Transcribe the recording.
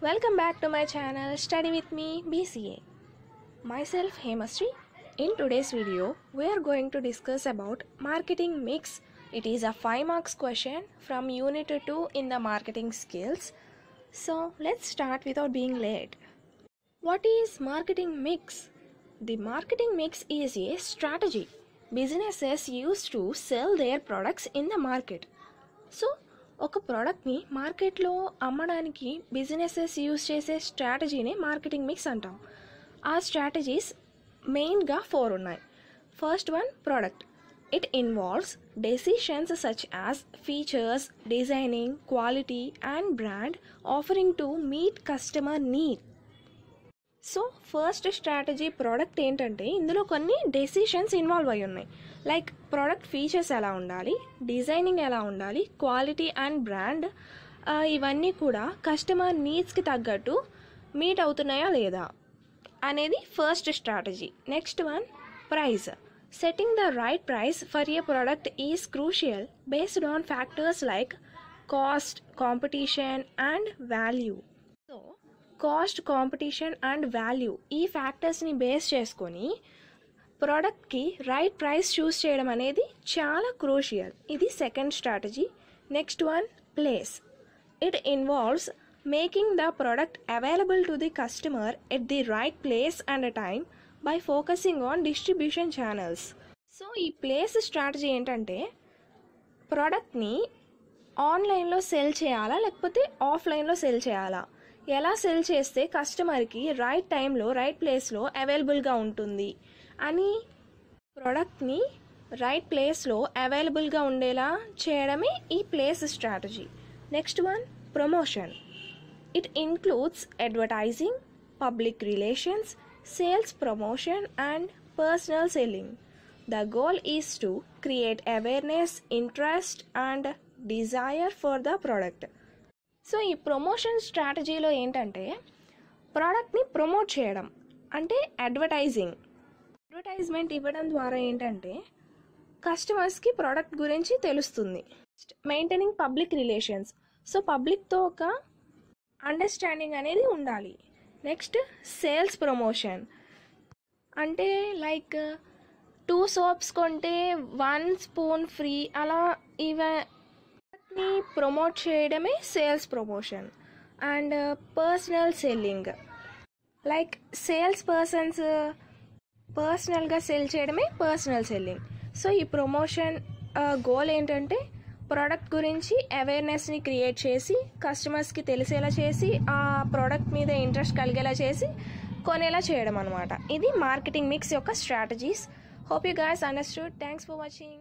Welcome back to my channel Study with me BCA. Myself Hemashri. In today's video, we are going to discuss about marketing mix. It is a 5 marks question from Unit 2 in the marketing skills. So let's start without being late. What is marketing mix? The marketing mix is a strategy businesses use to sell their products in the market. So ఒక ప్రోడక్ట్ని మార్కెట్లో అమ్మడానికి businesses use చేసే స్ట్రాటజీనే marketing mix అంటాం. ఆ strategies మెయిన్గా 4 ఉన్నాయి. First one product. It involves decisions such as features, designing, quality and brand offering to meet customer need. So first strategy product ఏంటంటే ఇందులో కొన్ని డెసిషన్స్ ఇన్వాల్వ్ అయి ఉన్నాయి. లైక్ ప్రోడక్ట్ ఫీచర్స్ ఎలా ఉండాలి, డిజైనింగ్ ఎలా ఉండాలి, క్వాలిటీ అండ్ బ్రాండ్ ఇవన్నీ కూడా కస్టమర్ నీడ్స్కి తగ్గట్టు మీట్ అవుతున్నాయా లేదా అనేది first strategy. Next one price. Setting the right price for a product is crucial based on factors like cost, competition and value. So cost, competition and value ఈ ఫ్యాక్టర్స్ని base చేసుకొని ప్రోడక్ట్కి right price చూస్ చేయడం అనేది చాలా crucial. ఇది second strategy. Next one place. It involves making the product available to the customer at the right place and time by focusing on distribution channels. So ఈ place strategy ఏంటంటే ప్రోడక్ట్ని ఆన్లైన్లో cell చేయాలా లేకపోతే ఆఫ్లైన్లో సెల్ చేయాలా, ఎలా సెల్ చేస్తే కస్టమర్కి రైట్ టైంలో రైట్ ప్లేస్లో అవైలబుల్గా ఉంటుంది అని ప్రోడక్ట్ని రైట్ ప్లేస్లో అవైలబుల్గా ఉండేలా చేయడమే ఈ place strategy. Next one promotion. It includes advertising, public relations, sales promotion and personal selling. The goal is to create awareness, interest and desire for the product. So ఈ ప్రమోషన్ స్ట్రాటజీలో ఏంటంటే ప్రోడక్ట్ని ప్రమోట్ చేయడం అంటే అడ్వర్టైజ్మెంట్ ఇవ్వడం ద్వారా ఏంటంటే కస్టమర్స్కి ప్రోడక్ట్ గురించి తెలుస్తుంది. Maintaining public relations. సో పబ్లిక్తో ఒక అండర్స్టాండింగ్ అనేది ఉండాలి. నెక్స్ట్ సేల్స్ ప్రమోషన్ అంటే లైక్ 2 సోప్స్ కొంటే 1 స్పూన్ ఫ్రీ అలా ని ప్రమోట్ చేయడమే sales promotion. And personal selling like sales persons పర్సనల్గా సెల్ చేయడమే పర్సనల్ సెల్లింగ్. సో ఈ ప్రమోషన్ గోల్ ఏంటంటే ప్రోడక్ట్ గురించి అవేర్నెస్ని క్రియేట్ చేసి కస్టమర్స్కి తెలిసేలా చేసి ఆ ప్రోడక్ట్ మీద ఇంట్రెస్ట్ కలిగేలా చేసి కొనేలా చేయడం అనమాట. ఇది మార్కెటింగ్ మిక్స్ యొక్క strategies. Hope you guys understood. Thanks for watching.